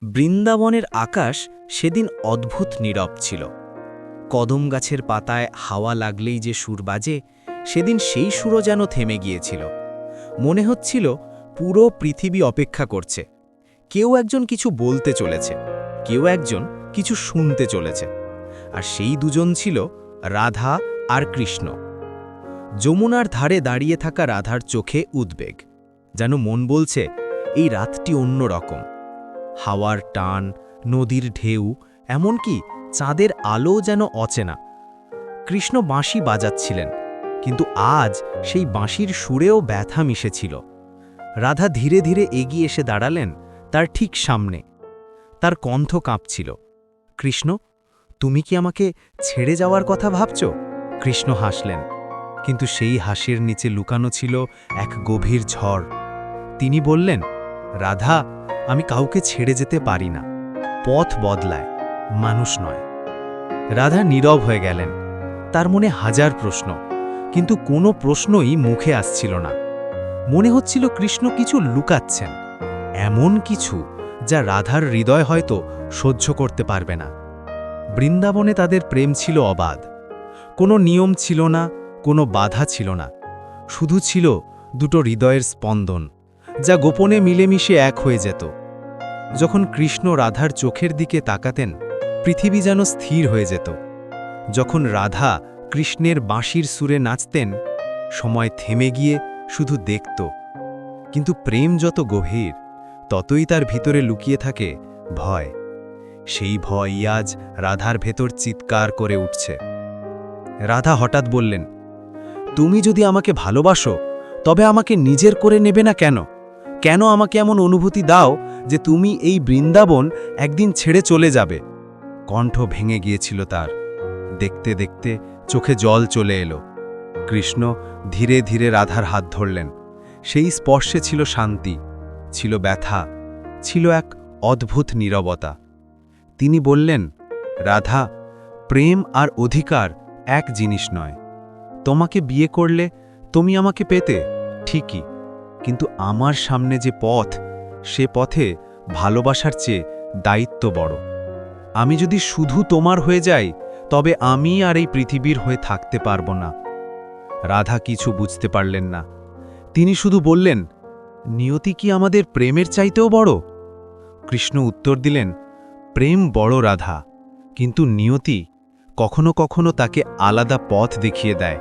বৃন্দাবনের আকাশ সেদিন অদ্ভুত নীরব ছিল। কদম গাছের পাতায় হাওয়া লাগলেই যে সুর বাজে, সেদিন সেই সুরও যেন থেমে গিয়েছিল। মনে হচ্ছিল পুরো পৃথিবী অপেক্ষা করছে। কেউ একজন কিছু বলতে চলেছে, কেউ একজন কিছু শুনতে চলেছে। আর সেই দুজন ছিল রাধা আর কৃষ্ণ। যমুনার ধারে দাঁড়িয়ে থাকা রাধার চোখে উদ্বেগ, যেন মন বলছে এই রাতটি অন্য রকম। হাওয়ার টান, নদীর ঢেউ, এমনকি চাঁদের আলো যেন অচেনা। কৃষ্ণ বাঁশি বাজাচ্ছিলেন, কিন্তু আজ সেই বাঁশির সুরেও ব্যথা মিশেছিল। রাধা ধীরে ধীরে এগিয়ে এসে দাঁড়ালেন তার ঠিক সামনে। তার কণ্ঠ কাঁপছিল। কৃষ্ণ, তুমি কি আমাকে ছেড়ে যাওয়ার কথা ভাবছ? কৃষ্ণ হাসলেন, কিন্তু সেই হাসির নিচে লুকানো ছিল এক গভীর ঝড়। তিনি বললেন, রাধা, আমি কাউকে ছেড়ে যেতে পারি না। পথ বদলায়, মানুষ নয়। রাধা নীরব হয়ে গেলেন। তার মনে হাজার প্রশ্ন, কিন্তু কোনো প্রশ্নই মুখে আসছিল না। মনে হচ্ছিল কৃষ্ণ কিছু লুকাচ্ছেন, এমন কিছু যা রাধার হৃদয় হয়তো সহ্য করতে পারবে না। বৃন্দাবনে তাদের প্রেম ছিল অবাধ। কোনো নিয়ম ছিল না, কোনো বাধা ছিল না। শুধু ছিল দুটো হৃদয়ের স্পন্দন, যা গোপনে মিলেমিশে এক হয়ে যেত। যখন কৃষ্ণ রাধার চোখের দিকে তাকাতেন, পৃথিবী যেন স্থির হয়ে যেত। যখন রাধা কৃষ্ণের বাঁশির সুরে নাচতেন, সময় থেমে গিয়ে শুধু দেখত। কিন্তু প্রেম যত গভীর, ততই তার ভিতরে লুকিয়ে থাকে ভয়। সেই ভয় আজ রাধার ভেতর চিৎকার করে উঠছে। রাধা হঠাৎ বললেন, তুমি যদি আমাকে ভালোবাসো, তবে আমাকে নিজের করে নেবে না কেন? কেন আমাকে এমন অনুভূতি দাও যে তুমি এই বৃন্দাবন একদিন ছেড়ে চলে যাবে? কণ্ঠ ভেঙে গিয়েছিল তার। দেখতে দেখতে চোখে জল চলে এলো। কৃষ্ণ ধীরে ধীরে রাধার হাত ধরলেন। সেই স্পর্শে ছিল শান্তি, ছিল ব্যথা, ছিল এক অদ্ভুত নীরবতা। তিনি বললেন, রাধা, প্রেম আর অধিকার এক জিনিস নয়। তোমাকে বিয়ে করলে তুমি আমাকে পেতে, ঠিকই, কিন্তু আমার সামনে যে পথ, সে পথে ভালোবাসার চেয়ে দায়িত্ব বড়। আমি যদি শুধু তোমার হয়ে যাই, তবে আমি আর এই পৃথিবীর হয়ে থাকতে পারব না। রাধা কিছু বুঝতে পারলেন না। তিনি শুধু বললেন, নিয়তি কি আমাদের প্রেমের চাইতেও বড়? কৃষ্ণ উত্তর দিলেন, প্রেম বড় রাধা, কিন্তু নিয়তি কখনো কখনো তাকে আলাদা পথ দেখিয়ে দেয়।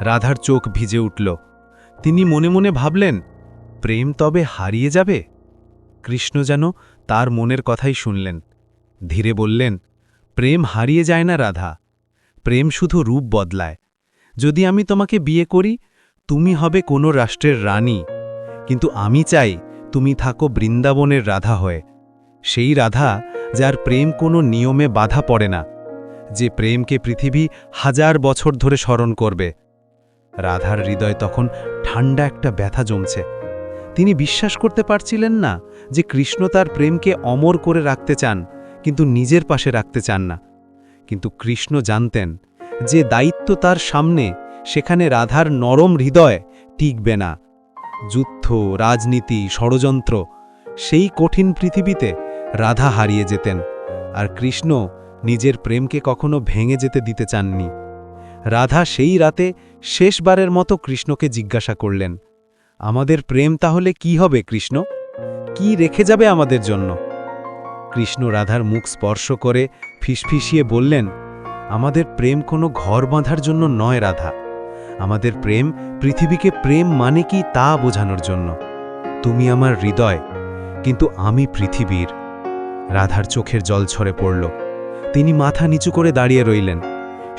রাধার চোখ ভিজে উঠল। তিনি মনে মনে ভাবলেন, প্রেম তবে হারিয়ে যাবে? কৃষ্ণ যেন তার মনের কথাই শুনলেন। ধীরে বললেন, প্রেম হারিয়ে যায় না রাধা, প্রেম শুধু রূপ বদলায়। যদি আমি তোমাকে বিয়ে করি, তুমি হবে কোনো রাষ্ট্রের রানী, কিন্তু আমি চাই তুমি থাকো বৃন্দাবনের রাধা হয়ে। সেই রাধা যার প্রেম কোনো নিয়মে বাধা পড়ে না, যে প্রেমকে পৃথিবী হাজার বছর ধরে স্মরণ করবে। রাধার হৃদয় তখন ঠান্ডা একটা ব্যথা জমছে। তিনি বিশ্বাস করতে পারছিলেন না যে কৃষ্ণ তার প্রেমকে অমর করে রাখতে চান, কিন্তু নিজের পাশে রাখতে চান না। কিন্তু কৃষ্ণ জানতেন যে দায়িত্ব তার সামনে, সেখানে রাধার নরম হৃদয় টিকবে না। যুদ্ধ, রাজনীতি, ষড়যন্ত্র, সেই কঠিন পৃথিবীতে রাধা হারিয়ে যেতেন, আর কৃষ্ণ নিজের প্রেমকে কখনো ভেঙে যেতে দিতে চাননি। রাধা সেই রাতে শেষবারের মতো কৃষ্ণকে জিজ্ঞাসা করলেন, আমাদের প্রেম তাহলে কি হবে কৃষ্ণ? কি রেখে যাবে আমাদের জন্য? কৃষ্ণ রাধার মুখ স্পর্শ করে ফিসফিসিয়ে বললেন, আমাদের প্রেম কোনো ঘর বাঁধার জন্য নয় রাধা, আমাদের প্রেম পৃথিবীকে প্রেম মানে কি তা বোঝানোর জন্য। তুমি আমার হৃদয়, কিন্তু আমি পৃথিবীর। রাধার চোখের জল ঝরে পড়ল। তিনি মাথা নিচু করে দাঁড়িয়ে রইলেন।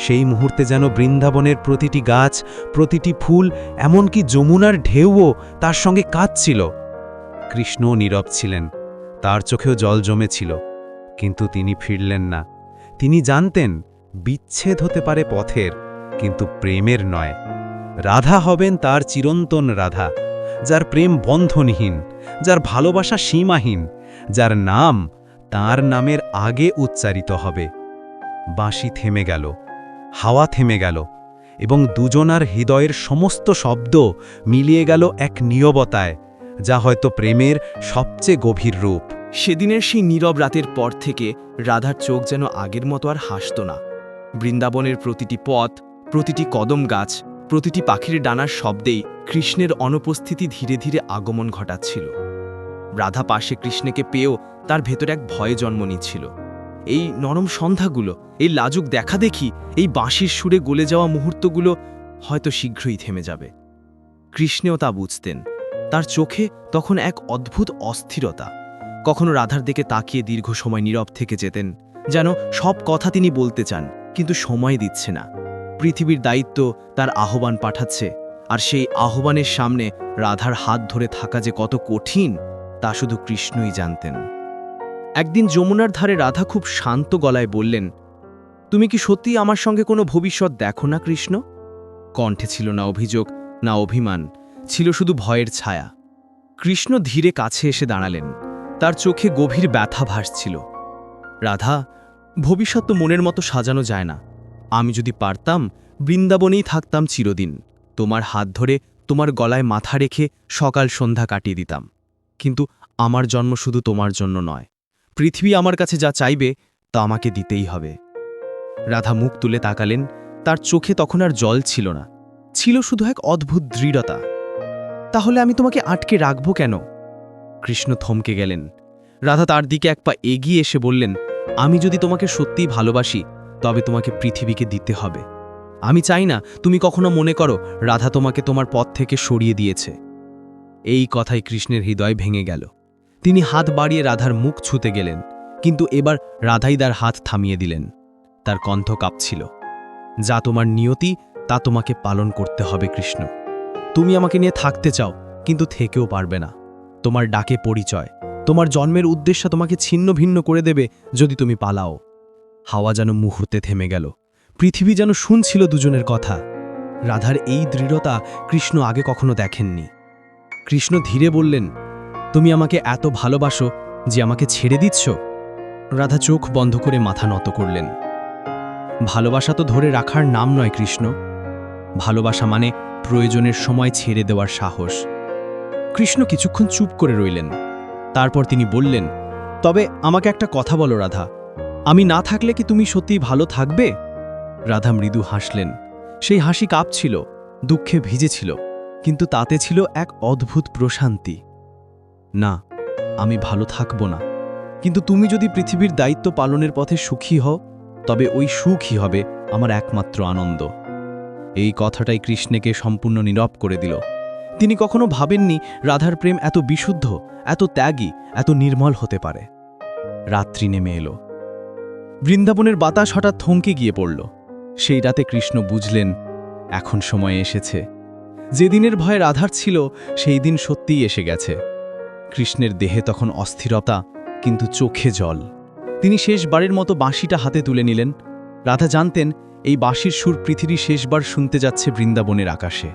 সেই মুহূর্তে যেন বৃন্দাবনের প্রতিটি গাছ, প্রতিটি ফুল, এমনকি যমুনার ঢেউও তার সঙ্গে কাঁদছিল। কৃষ্ণ নীরব ছিলেন, তার চোখেও জল জমেছিল, কিন্তু তিনি ফিরলেন না। তিনি জানতেন বিচ্ছেদ হতে পারে পথের, কিন্তু প্রেমের নয়। রাধা হবেন তার চিরন্তন রাধা, যার প্রেম বন্ধনহীন, যার ভালোবাসা সীমাহীন, যার নাম তার নামের আগে উচ্চারিত হবে। বাঁশি থেমে গেল, হাওয়া থেমে গেল, এবং দুজনার হৃদয়ের সমস্ত শব্দ মিলিয়ে গেল এক নীরবতায়, যা হয়তো প্রেমের সবচেয়ে গভীর রূপ। সেদিনের সেই নীরব রাতের পর থেকে রাধার চোখ যেন আগের মতো আর হাসত না। বৃন্দাবনের প্রতিটি পথ, প্রতিটি কদম গাছ, প্রতিটি পাখির ডানার শব্দেই কৃষ্ণের অনুপস্থিতি ধীরে ধীরে আগমন ঘটাচ্ছিল। রাধা পাশে কৃষ্ণকে পেয়েও তার ভেতর এক ভয়ে জন্ম নিচ্ছিল। এই নরম সন্ধ্যাগুলো, এই লাজুক দেখা দেখি, এই বাঁশির সুরে গলে যাওয়া মুহূর্তগুলো হয়তো শীঘ্রই থেমে যাবে। কৃষ্ণেও তা বুঝতেন। তার চোখে তখন এক অদ্ভুত অস্থিরতা। কখনো রাধার দিকে তাকিয়ে দীর্ঘ সময় নীরব থেকে যেতেন, যেন সব কথা তিনি বলতে চান কিন্তু সময় দিচ্ছে না। পৃথিবীর দায়িত্ব তার আহ্বান পাঠাচ্ছে, আর সেই আহ্বানের সামনে রাধার হাত ধরে থাকা যে কত কঠিন তা শুধু কৃষ্ণই জানতেন। একদিন যমুনার ধারে রাধা খুব শান্ত গলায় বললেন, তুমি কি সত্যি আমার সঙ্গে কোনো ভবিষ্যৎ দেখো না কৃষ্ণ? কণ্ঠে ছিল না অভিযোগ, না অভিমান, ছিল শুধু ভয়ের ছায়া। কৃষ্ণ ধীরে কাছে এসে দাঁড়ালেন। তার চোখে গভীর ব্যথা ভাসছিল। রাধা, ভবিষ্যৎ তো মনের মতো সাজানো যায় না। আমি যদি পারতাম বৃন্দাবনেই থাকতাম চিরদিন, তোমার হাত ধরে তোমার গলায় মাথা রেখে সকাল সন্ধ্যা কাটিয়ে দিতাম। কিন্তু আমার জন্ম শুধু তোমার জন্য নয়। পৃথিবী আমার কাছে যা চাইবে তা আমাকে দিতেই হবে। রাধা মুখ তুলে তাকালেন। তার চোখে তখন আর জল ছিল না, ছিল শুধু এক অদ্ভুত দৃঢ়তা। তাহলে আমি তোমাকে আটকে রাখব কেন? কৃষ্ণ থমকে গেলেন। রাধা তার দিকে এক পা এগিয়ে এসে বললেন, আমি যদি তোমাকে সত্যিই ভালোবাসি তবে তোমাকে পৃথিবীকে দিতে হবে। আমি চাই না তুমি কখনো মনে করো রাধা তোমাকে তোমার পথ থেকে সরিয়ে দিয়েছে। এই কথায় কৃষ্ণের হৃদয় ভেঙে গেল। তিনি হাত বাড়িয়ে রাধার মুখ ছুঁতে গেলেন, কিন্তু এবার রাধাই তার হাত থামিয়ে দিলেন। তার কণ্ঠ কাঁপছিল, যা তোমার নিয়তি তা তোমাকে পালন করতে হবে কৃষ্ণ। তুমি আমাকে নিয়ে থাকতে চাও, কিন্তু থেকেও পারবে না। তোমার ডাকে পরিচয়, তোমার জন্মের উদ্দেশ্য তোমাকে ছিন্ন ভিন্ন করে দেবে যদি তুমি পালাও। হাওয়া যেন মুহূর্তে থেমে গেল। পৃথিবী যেন শুনছিল দুজনের কথা। রাধার এই দৃঢ়তা কৃষ্ণ আগে কখনো দেখেননি। কৃষ্ণ ধীরে বললেন, তুমি আমাকে এত ভালোবাসো যে আমাকে ছেড়ে দিচ্ছ? রাধা চোখ বন্ধ করে মাথা নত করলেন। ভালোবাসা তো ধরে রাখার নাম নয় কৃষ্ণ। ভালোবাসা মানে প্রয়োজনের সময় ছেড়ে দেওয়ার সাহস। কৃষ্ণ কিছুক্ষণ চুপ করে রইলেন। তারপর তিনি বললেন, তবে আমাকে একটা কথা বলো রাধা, আমি না থাকলে কি তুমি সত্যিই ভালো থাকবে? রাধা মৃদু হাসলেন। সেই হাসি কাঁপছিল, দুঃখে ভিজেছিল, কিন্তু তাতে ছিল এক অদ্ভুত প্রশান্তি। না, আমি ভালো থাকব না, কিন্তু তুমি যদি পৃথিবীর দায়িত্ব পালনের পথে সুখী হও তবে ওই সুখই হবে আমার একমাত্র আনন্দ। এই কথাটাই কৃষ্ণকে সম্পূর্ণ নীরব করে দিল। তিনি কখনো ভাবেননি রাধার প্রেম এত বিশুদ্ধ, এত ত্যাগী, এত নির্মল হতে পারে। রাত্রি নেমে এলো। বৃন্দাবনের বাতাস হঠাৎ থমকে গিয়ে পড়ল। সেই রাতে কৃষ্ণ বুঝলেন, এখন সময় এসেছে। যেদিনের ভয় রাধার ছিল সেই দিন সত্যিই এসে গেছে। কৃষ্ণের দেহে তখন অস্থিরতা, কিন্তু চোখে জল। তিনি শেষবারের মতো বাঁশিটা হাতে তুলে নিলেন। রাধা জানতেন এই বাঁশির সুর পৃথিবী শেষবার শুনতে যাচ্ছে বৃন্দাবনের আকাশে।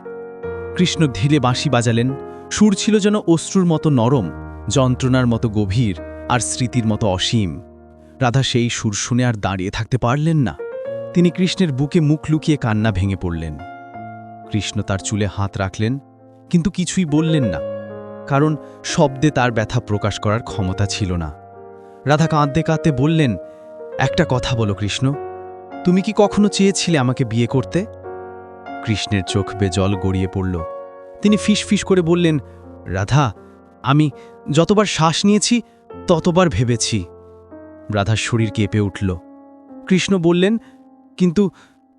কৃষ্ণ ধীরে বাঁশি বাজালেন। সুর ছিল যেন অশ্রুর মতো নরম, যন্ত্রণার মতো গভীর, আর স্মৃতির মতো অসীম। রাধা সেই সুর শুনে আর দাঁড়িয়ে থাকতে পারলেন না। তিনি কৃষ্ণের বুকে মুখ লুকিয়ে কান্না ভেঙে পড়লেন। কৃষ্ণ তার চুলে হাত রাখলেন, কিন্তু কিছুই বললেন না, কারণ শব্দে তার ব্যথা প্রকাশ করার ক্ষমতা ছিল না। রাধা কাঁদতে কাঁদতে বললেন, একটা কথা বলো কৃষ্ণ, তুমি কি কখনো চেয়েছিলে আমাকে বিয়ে করতে? কৃষ্ণের চোখ বেয়ে জল গড়িয়ে পড়ল। তিনি ফিসফিস করে বললেন, রাধা, আমি যতবার শ্বাস নিয়েছি ততবার ভেবেছি। রাধার শরীর কেঁপে উঠল। কৃষ্ণ বললেন, কিন্তু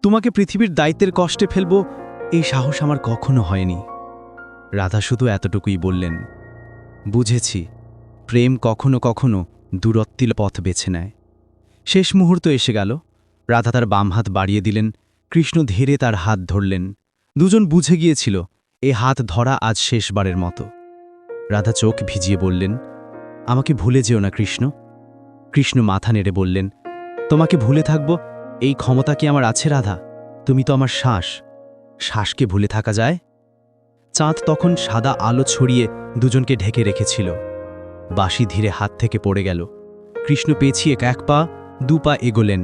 তোমাকে পৃথিবীর দায়িত্বের কষ্টে ফেলব এই সাহস আমার কখনো হয়নি। রাধা শুধু এতটুকুই বললেন, বুঝেছি, প্রেম কখনো কখনো দূরত্বের পথ বেছে নেয়। শেষ মুহূর্ত এসে গেল। রাধা তার বাম হাত বাড়িয়ে দিলেন। কৃষ্ণ ধীরে তার হাত ধরলেন। দুজন বুঝে গিয়েছিল এ হাত ধরা আজ শেষবারের মতো। রাধা চোখ ভিজিয়ে বললেন, আমাকে ভুলে যেও না কৃষ্ণ। কৃষ্ণ মাথা নেড়ে বললেন, তোমাকে ভুলে থাকব এই ক্ষমতা কি আমার আছে রাধা? তুমি তো আমার শ্বাস। শ্বাসকে ভুলে থাকা যায়? চাঁদ তখন সাদা আলো ছড়িয়ে দুজনকে ঢেকে রেখেছিল। বাঁশি ধীরে হাত থেকে পড়ে গেল। কৃষ্ণ পেছিয়ে এক পা দু পা এগোলেন।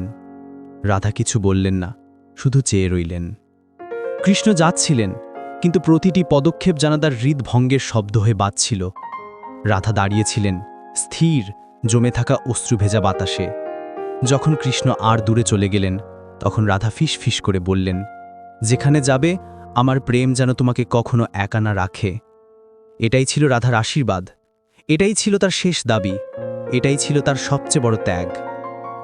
রাধা কিছু বললেন না, শুধু চেয়ে রইলেন। কৃষ্ণ যাচ্ছিলেন, কিন্তু প্রতিটি পদক্ষেপ যেন তার হৃদভঙ্গের শব্দ হয়ে বাজছিল। রাধা দাঁড়িয়েছিলেন, স্থির জমে থাকা অশ্রু ভেজা বাতাসে। যখন কৃষ্ণ আর দূরে চলে গেলেন তখন রাধা ফিস ফিস করে বললেন, যেখানে যাবে আমার প্রেম যেন তোমাকে কখনো একা না রাখে। এটাই ছিল রাধার আশীর্বাদ, এটাই ছিল তার শেষ দাবি, এটাই ছিল তার সবচেয়ে বড় ত্যাগ।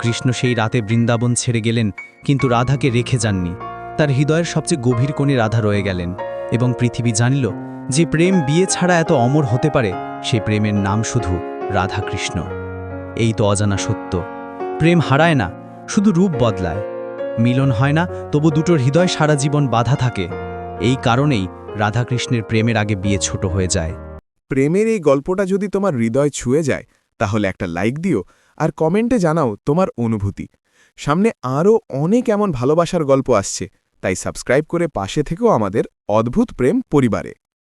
কৃষ্ণ সেই রাতে বৃন্দাবন ছেড়ে গেলেন, কিন্তু রাধাকে রেখে যাননি। তার হৃদয়ের সবচেয়ে গভীর কোণে রাধা রয়ে গেলেন, এবং পৃথিবী জানিল যে প্রেম বিয়ে ছাড়া এত অমর হতে পারে, সেই প্রেমের নাম শুধু রাধা কৃষ্ণ। এই তো অজানা সত্য, প্রেম হারায় না, শুধু রূপ বদলায়। মিলন হয় না, তবু দুটোর হৃদয় সারা জীবন বাধা থাকে। এই কারণেই রাধাকৃষ্ণের প্রেমের আগে বিয়ে ছোট হয়ে যায়। প্রেমের এই গল্পটা যদি তোমার হৃদয় ছুঁয়ে যায় তাহলে একটা লাইক দিও আর কমেন্টে জানাও তোমার অনুভূতি। সামনে আরও অনেক এমন ভালোবাসার গল্প আসছে, তাই সাবস্ক্রাইব করে পাশে থেকেও আমাদের অদ্ভুত প্রেম পরিবারে।